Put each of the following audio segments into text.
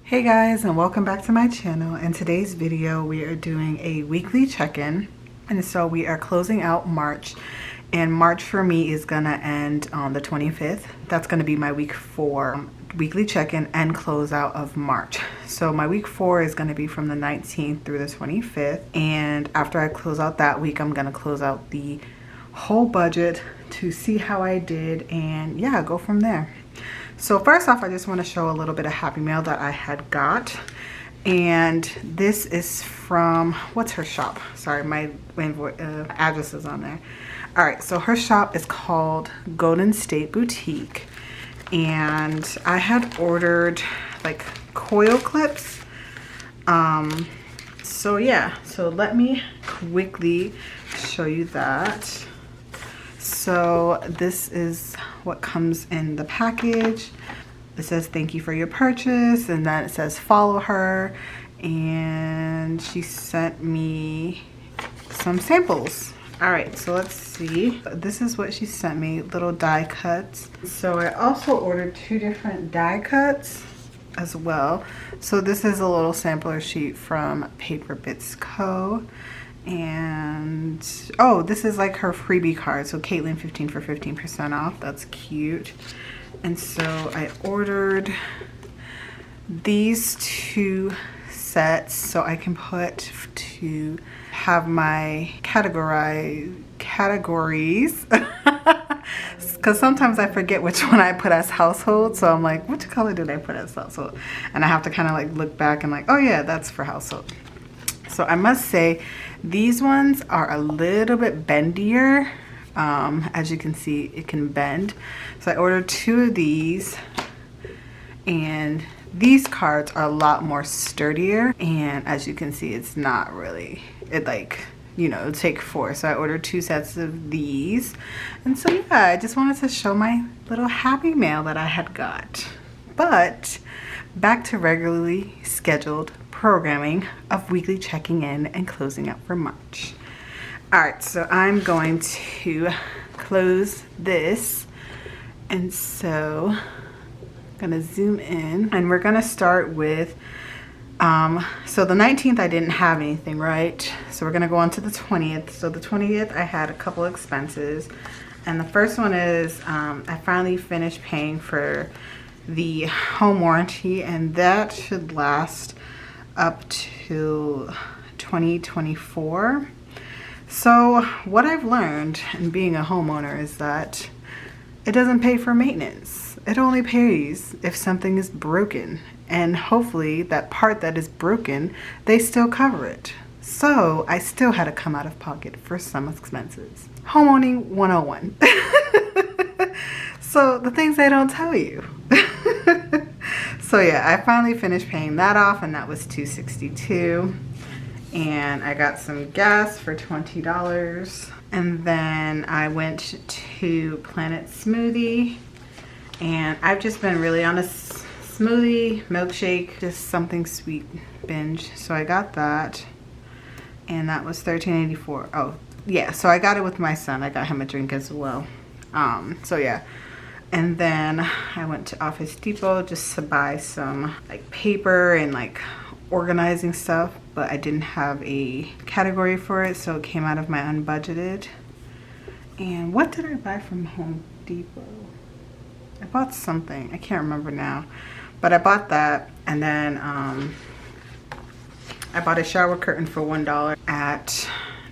Hey guys, and welcome back to my channel. In today's video we are doing a weekly check-in, and so we are closing out March, and March for me is gonna end on the 25th. That's gonna be my week 4 weekly check-in and closeout of March. So my week 4 is gonna be from the 19th through the 25th, and after I close out that week I'm gonna close out the whole budget to see how I did and yeah, go from there. So first off, I just want to show a little bit of Happy Mail that I had got, and this is from, what's her shop? Sorry, my address is on there. All right, so her shop is called Golden State Boutique, and I had ordered like coil clips. So yeah, so let me quickly show you that. So this is what comes in the package. It says thank you for your purchase, and then it says follow her, and she sent me some samples. All right, so let's see. This is what she sent me, little die cuts. So I also ordered 2 different die cuts as well. So this is a little sampler sheet from Paper Bits Co. And oh, this is like her freebie card, so Caitlin 15 for 15% off. That's cute. And so I ordered these 2 sets so I can put to have my categories because sometimes I forget which one I put as household, so I'm like, which color did I put as household? And I have to kind of like look back and like, oh yeah, that's for household. So I must say these ones are a little bit bendier. As you can see, it can bend. So I ordered 2 of these, and these cards are a lot more sturdier, and as you can see, it's not really, it like, you know, it'll take 4. So I ordered 2 sets of these. And so yeah, I just wanted to show my little Happy Mail that I had got. But back to regularly scheduled programming of weekly checking in and closing out for March. All right, so I'm going to close this, and so I'm gonna zoom in, and we're gonna start with so the 19th I didn't have anything, right? So we're gonna go on to the 20th. So the 20th I had a couple expenses, and the first one is I finally finished paying for the home warranty, and that should last up to 2024. So what I've learned in being a homeowner is that it doesn't pay for maintenance. It only pays if something is broken, and hopefully that part that is broken, they still cover it. So I still had to come out of pocket for some expenses. Homeowning 101. So the things they don't tell you. So yeah, I finally finished paying that off, and that was $262. And I got some gas for $20. And then I went to Planet Smoothie, and I've just been really on a smoothie, milkshake, just something sweet binge. So I got that, and that was $13.84. Oh yeah, so I got it with my son. I got him a drink as well. So yeah. And then I went to Office Depot just to buy some like paper and like organizing stuff, but I didn't have a category for it, so it came out of my unbudgeted. And what did I buy from Home Depot? I bought something, I can't remember now, but I bought that. And then I bought a shower curtain for $1 at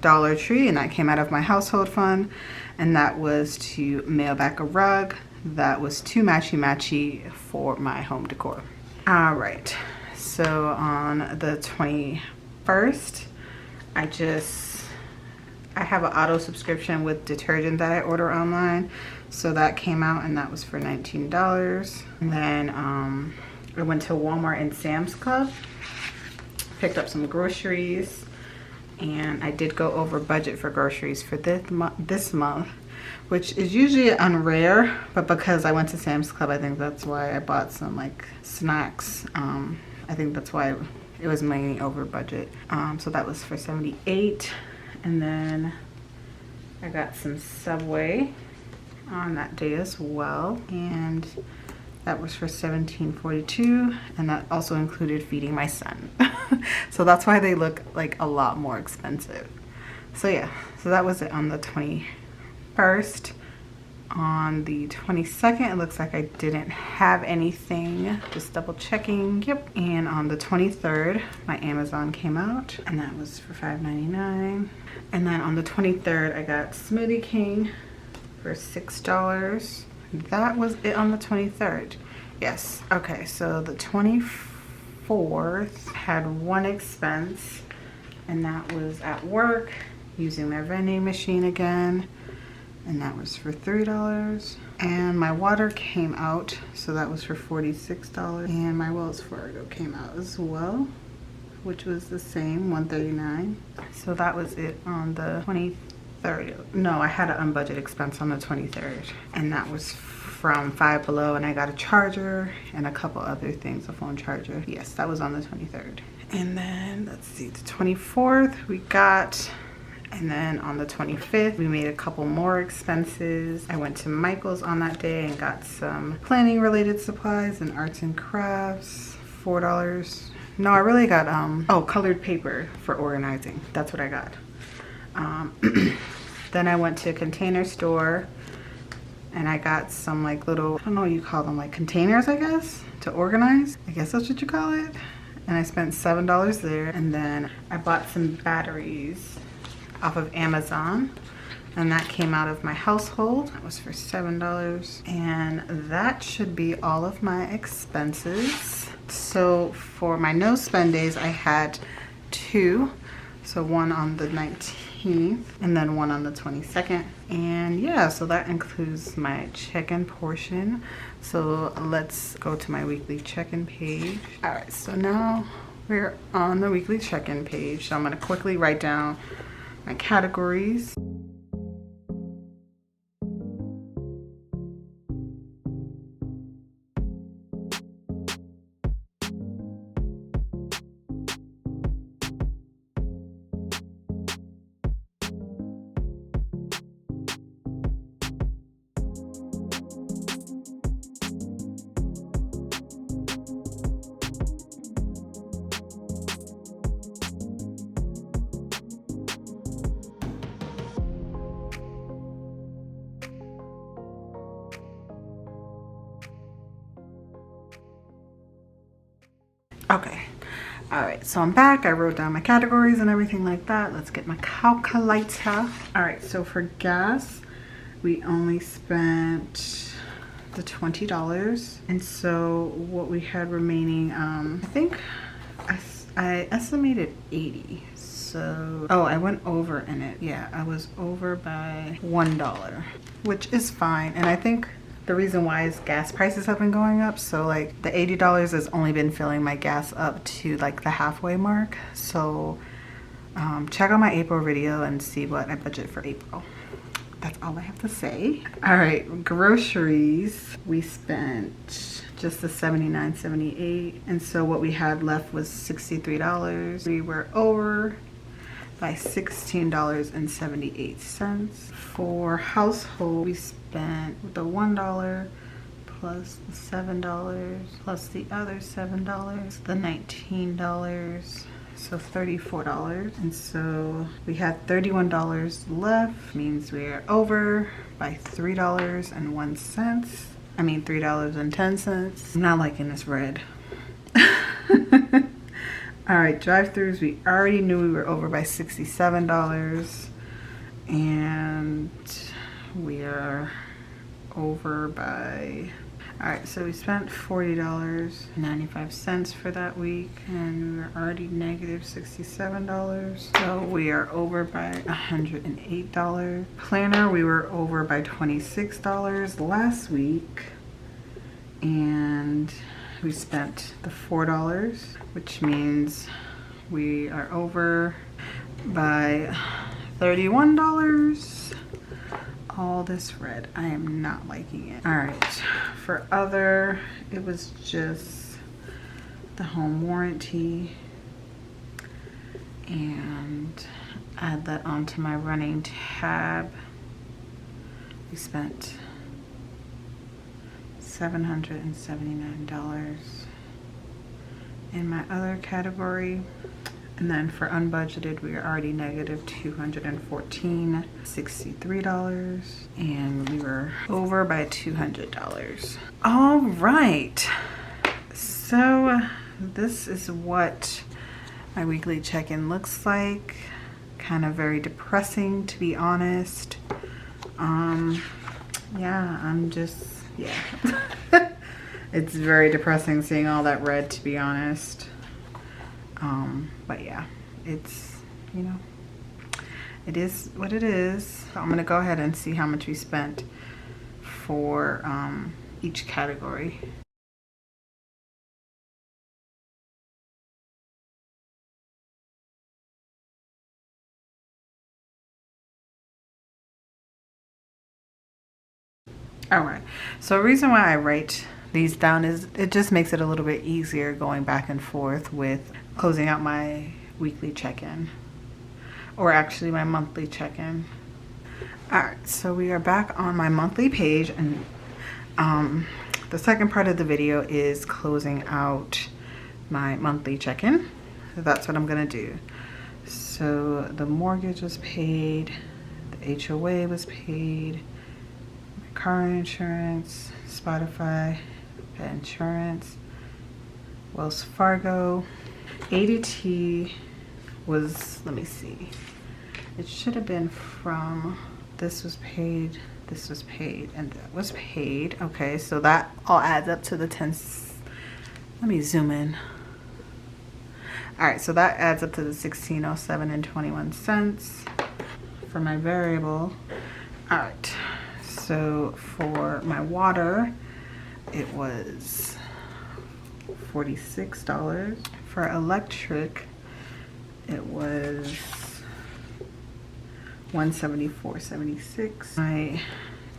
Dollar Tree, and that came out of my household fund, and that was to mail back a rug. That was too matchy for my home decor. All right, so on the 21st, I have an auto subscription with detergent that I order online. So that came out, and that was for $19. And then I went to Walmart and Sam's Club, picked up some groceries, and I did go over budget for groceries for this month, which is usually unrare, but because I went to Sam's Club, I think that's why I bought some like snacks. I think that's why it was mainly over budget. So that was for $78. And then I got some Subway on that day as well. And That was for $17.42, and that also included feeding my son. So that's why they look like a lot more expensive. So yeah, so that was it on the 21st. On the 22nd, it looks like I didn't have anything. Just double checking. Yep. And on the 23rd, my Amazon came out, and that was for $5.99. And then on the 23rd, I got Smoothie King for $6. That was it on the 23rd. Yes. Okay, so the 24th had one expense, and that was at work using their vending machine again. And that was for $3. And my water came out, so that was for $46. And my Wells Fargo came out as well, which was the same, $139. So that was it on the 23rd. No, I had an unbudgeted expense on the 23rd, and that was from Five Below, and I got a charger and a couple other things, a phone charger. Yes, that was on the 23rd. And then let's see, the 24th we got. And then on the 25th, we made a couple more expenses. I went to Michael's on that day and got some planning related supplies and arts and crafts, $4. No, I really got, oh, colored paper for organizing. That's what I got. Then I went to a Container Store and I got some like little, I don't know what you call them, like containers, I guess, to organize. I guess that's what you call it. And I spent $7 there. And then I bought some batteries off of Amazon, and that came out of my household. That was for $7. And that should be all of my expenses. So for my no spend days, I had 2. So one on the 19th and then one on the 22nd. And yeah, so that includes my check-in portion. So let's go to my weekly check-in page. All right, so now we're on the weekly check-in page. So I'm gonna quickly write down my categories. Okay, all right, so I'm back. I wrote down my categories and everything like that. Let's get my calculator. All right, so for gas, we only spent the $20. And so what we had remaining, I think I estimated 80. So, oh, I went over in it. Yeah, I was over by $1, which is fine. And I think the reason why is gas prices have been going up. So like the $80 has only been filling my gas up to like the halfway mark. So check out my April video and see what I budget for April. That's all I have to say. All right, groceries, we spent just the $79.78. And so what we had left was $63. We were over by $16.78. For household, we spent the $1 plus the $7 plus the other $7, the $19, so $34. And so we had $31 left, means we are over by $3.01. I mean $3.10. I'm not liking this red. All right, drive-thrus, we already knew we were over by $67, and we are over by, all right, so we spent $40.95 for that week, and we were already negative $67, so we are over by $108. Planner, we were over by $26 last week, and we spent the $4, which means we are over by $31. All this red, I am not liking it. All right, for other, it was just the home warranty, and add that onto my running tab. We spent $779 in my other category. And then for unbudgeted, we are already negative $263, and we were over by $200. All right, so this is what my weekly check-in looks like. Kind of very depressing, to be honest. Yeah, I'm just, yeah. It's very depressing seeing all that red, to be honest. But yeah, it's, you know, it is what it is. So I'm gonna go ahead and see how much we spent for each category. All right, so the reason why I write these down is it just makes it a little bit easier going back and forth with closing out my weekly check-in, or actually my monthly check-in. All right, so we are back on my monthly page, and the second part of the video is closing out my monthly check-in. So that's what I'm gonna do. So the mortgage was paid, the HOA was paid, car insurance, Spotify, pet insurance, Wells Fargo. ADT was, let me see, it should have been from, this was paid, this was paid, and that was paid. Okay, so that all adds up to the 10, let me zoom in. All right, so that adds up to the $16.07 for my variable. All right. So for my water, it was $46. For electric, it was $174.76. My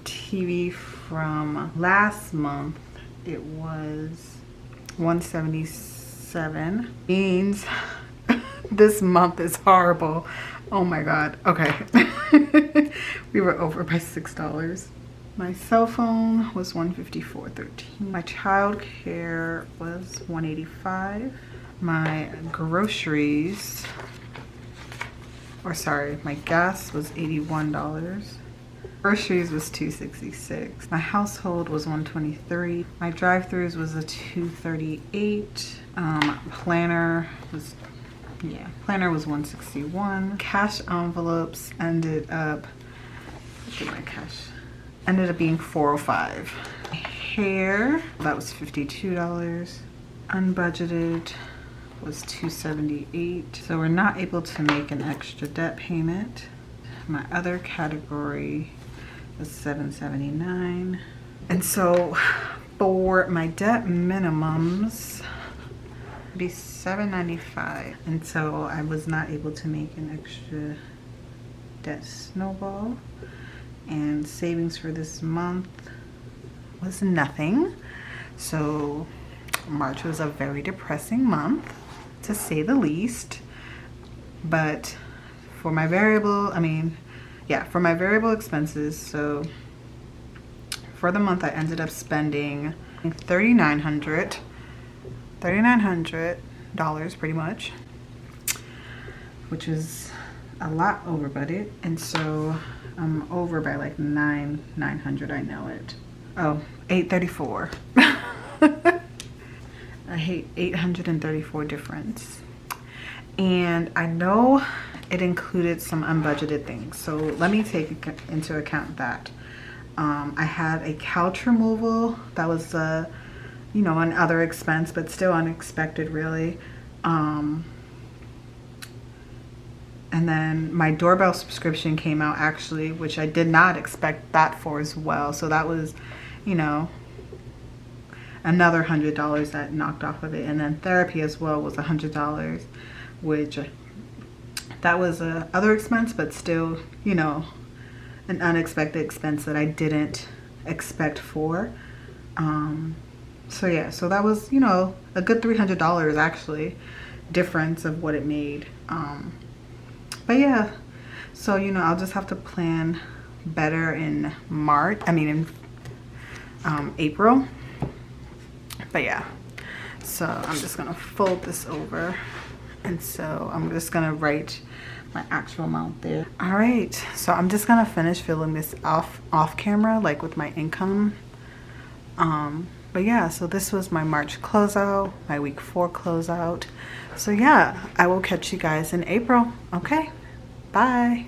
TV from last month, it was $177. Means this month is horrible. Oh my God. Okay. We were over by $6. My cell phone was $154.13. My child care was $185. My groceries, or sorry, my gas was $81. Groceries was $266. My household was $123. My drive-throughs was a $238. Planner was, yeah, planner was $161. Cash envelopes ended up, look at my cash, ended up being $405. Hair, that was $52. Unbudgeted was $278. So we're not able to make an extra debt payment. My other category was $779. And so for my debt minimums, it'd be $795. And so I was not able to make an extra debt snowball. And savings for this month was nothing. So March was a very depressing month, to say the least. But for my variable, for my variable expenses, so for the month I ended up spending $3,900 pretty much, which is a lot over budget. And so I'm over by like $900, I know it. Oh, $834. I hate $834 difference. And I know it included some unbudgeted things, so let me take into account that. I had a couch removal that was you know, another expense, but still unexpected, really. And then my doorbell subscription came out, actually, which I did not expect that for as well. So that was, you know, another $100 that knocked off of it. And then therapy as well was $100, which that was a other expense, but still, you know, an unexpected expense that I didn't expect for. So yeah, so that was, you know, a good $300 actually difference of what it made. But yeah, so, you know, I'll just have to plan better in April. But yeah, so I'm just gonna fold this over, and so I'm just gonna write my actual amount there. All right, so I'm just gonna finish filling this off camera, like with my income. But yeah, so this was my March closeout, my week 4 closeout. So yeah, I will catch you guys in April. Okay, bye.